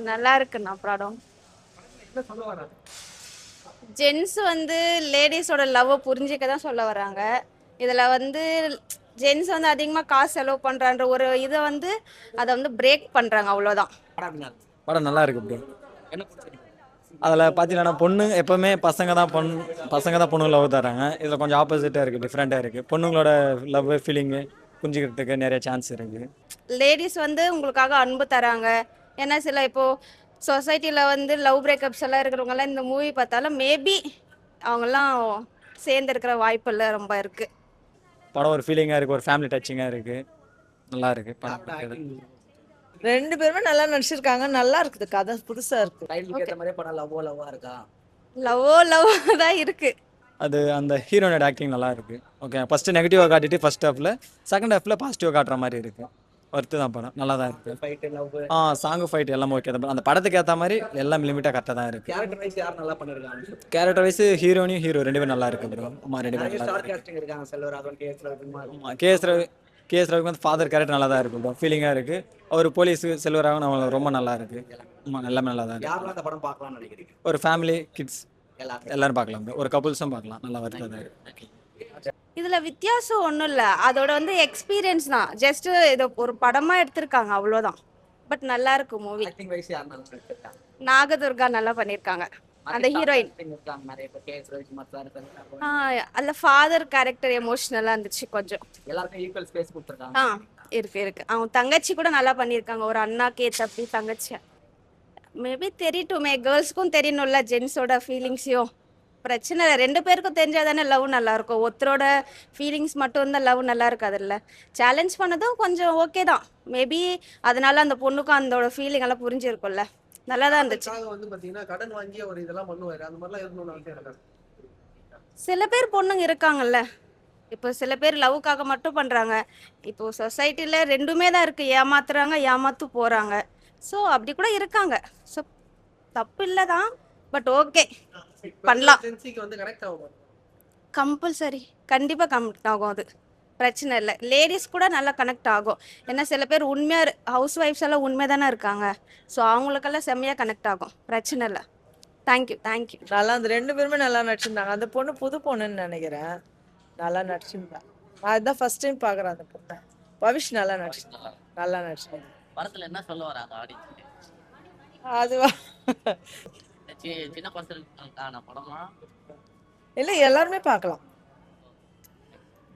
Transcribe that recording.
நல்லா இருக்குண்ணா படம். என்ன சொல்ல வராங்க? ஜென்ஸ் வந்து லேடிஸோட லவ்வை புரிஞ்சிக்க தான் சொல்ல வராங்க. இதில் வந்து ஜென்ஸ் வந்து அதிகமாக காசு செலவு பண்ணுறான்ற ஒரு இதை வந்து அதை வந்து பிரேக் பண்ணுறாங்க, அவ்வளோதான். படம் நல்லா இருக்கு ப்ரோ. என்ன பிடிச்சிருக்கு? அதில் பார்த்தீங்கன்னா பொண்ணு எப்போவுமே பசங்க தான் பொண்ணுங்க லவ் தராங்க. இதில் கொஞ்சம் ஆப்போசிட்டாக இருக்குது, டிஃப்ரெண்ட்டாக இருக்குது. பொண்ணுங்களோட லவ் ஃபீலிங்கு புரிஞ்சுக்கிறதுக்கு நிறைய சான்ஸ் இருக்குது. லேடிஸ் வந்து உங்களுக்காக அன்பு தராங்க. ஏன்னா சில இப்போது சொசைட்டியில் வந்து லவ் பிரேக்கப்ஸ் எல்லாம் இருக்கிறவங்கலாம் இந்த மூவி பார்த்தாலும் மேபி அவங்கெல்லாம் சேர்ந்துருக்கிற வாய்ப்பெல்லாம் ரொம்ப இருக்குது. படம் ஒரு ஃபீலிங்காக இருக்குது, ஒரு ஃபேமிலி டச்சிங்காக இருக்குது. நல்லா இருக்குது படம் பார்க்கறது. ரெண்டு பேருமே நல்லா நடிச்சிருக்காங்க. நல்லா இருக்குது, கதை புதுசா இருக்கு. டைட்டிலுக்கு ஏற்ற மாதிரியே படம் லவ்வா இருக்கா? லவ் தான் இருக்குது. அது அந்த ஹீரோனோட ஆக்டிங் நல்லா இருக்குது. ஓகே, ஃபஸ்ட்டு நெகட்டிவாக காட்டிட்டு ஃபர்ஸ்ட் ஹாஃபில், செகண்ட் ஹாஃபில் பாசிட்டிவாக காட்டுற மாதிரி இருக்குது. ஒர்த்து தான் படம், நல்லா தான் இருக்குது. ஃபைட்டு, லவ், சாங்கு ஃபைட் எல்லாம் ஓகே தான். அந்த படத்துக்கு ஏற்ற மாதிரி எல்லாம் லிமிட்டாக கரெக்டாக தான் இருக்குது. கேரக்டர் வைஸ் யார் நல்லா பண்ணிருக்காங்க? கேரக்டர் வைஸ் ஹீரோனியும் ஹீரோ ரெண்டு பேரும் நல்லா இருக்கு ப்ரோ. ஆமாம், ரெண்டு பேரும் நிறைய நல்லா ஸ்டார் காஸ்டிங் இருக்காங்க. செல்வராகவன், கேஎஸ் ரவிக்குமார். இருக்கு. கேஎஸ் ரவிக்கு வந்து ஃபாதர் கேரக்டர் நல்லா தான் இருக்கு ப்ரோ, ஃபீலிங்காக இருக்குது. அவர் போலீஸ் செல்வராகவன் அவங்க ரொம்ப நல்லா இருக்குது. ஆமாம், எல்லாமே நல்லா தான் இருக்குது. யாரெல்லாம் இந்த படம் பார்க்கலாம்னு நினைக்கிறீங்க? ஒரு ஃபேமிலி கிட்ஸ் எல்லாரும் எல்லாரும் பார்க்கலாம் ப்ரோ. ஒரு கப்புள்ஸும் பார்க்கலாம், நல்லா வருது தான் இருக்குது. இதில் வித்தியாசம் ஒன்றும் இல்லை, அதோட வந்து எக்ஸ்பீரியன்ஸ் தான். ஜஸ்ட்டு இதை ஒரு படமாக எடுத்திருக்காங்க, அவ்வளோதான். பட் நல்லா இருக்கு மூவி. ஆக்டிங் வைஸ் யார் நல்லா பண்ணிருக்காங்க? நாகதுர்கா நல்லா பண்ணியிருக்காங்க, அந்த ஹீரோயின். இருக்காங்க நிறைய பேர். KS Ravikumar sir, Selvaraghavan. அதில் ஃபாதர் கேரக்டர் எமோஷ்னலாக இருந்துச்சு கொஞ்சம். எல்லாருக்கும் ஈக்குவல் ஸ்பேஸ் கொடுத்துருக்காங்க. இருக்கு. அவங்க தங்கச்சி கூட நல்லா பண்ணியிருக்காங்க, ஒரு அண்ணாக்கே தப்பி தங்கச்சி. மேபி தெரியட்டுமே, கேர்ள்ஸ்க்கும் தெரியணும்ல ஜென்ஸோட ஃபீலிங்ஸையும். பிரச்சனை இல்லை, ரெண்டு பேருக்கும் தெரிஞ்சால் தானே லவ் நல்லாயிருக்கும். ஒருத்தரோட ஃபீலிங்ஸ் மட்டும் இருந்தால் லவ் நல்லா இருக்காதுல்ல. சேலஞ்ச் பண்ணதும் கொஞ்சம் ஓகே தான். மேபி அதனால அந்த பொண்ணுக்கும் அதோட ஃபீலிங் எல்லாம் புரிஞ்சிருக்கும்ல, நல்லா தான் இருந்துச்சு. வந்து பாத்தீங்கன்னா கடன் வாங்கி அவர் இதெல்லாம் பண்ணுவாரு. அந்த மாதிரிலாம் இருக்கணும்னு ஆசையா இருக்காரு. சில பேர் பொண்ணுங்க இருக்காங்கல்ல, இப்போ சில பேர் லவ்வுக்காக மட்டும் பண்ணுறாங்க. இப்போ சொசைட்டியில் ரெண்டுமே தான் இருக்குது, ஏமாத்துறாங்க ஏமாத்து போகிறாங்க. ஸோ அப்படி கூட இருக்காங்க. ஸோ தப்பு இல்லை தான், பட் ஓகே பண்ணலாம். ஜென்சிக்கு வந்து கனெக்ட் ஆகும். கம்பல்சரி கண்டிப்பாக கனெக்ட் ஆகும், அது பிரச்சனை இல்லை. லேடிஸ் கூட நல்லா கனெக்ட் ஆகும். ஏன்னா சில பேர் உண்மையாக ஹவுஸ் ஒய்ஃப்ஸ் எல்லாம் உண்மையாக தானே இருக்காங்க. ஸோ அவங்களுக்கெல்லாம் செம்மையாக கனெக்ட் ஆகும், பிரச்சனை இல்லை. தேங்க்யூ. நல்லா அந்த ரெண்டு பேருமே நல்லா நடிச்சிருந்தாங்க. அந்த பொண்ணு புது பொண்ணுன்னு நினைக்கிறேன், நல்லா நடிச்சிருந்தா. நான் இதுதான் ஃபர்ஸ்ட் டைம் பார்க்குறேன் அந்த பொண்ணை. பவிஷ் நல்லா நடிச்சிருந்தாங்க. படத்துல என்ன சொல்ல வராங்க ஆடியன்ஸ்? அதுவா சின்ன பசங்களுக்கான படமா? இல்லை, எல்லாருமே பார்க்கலாம்.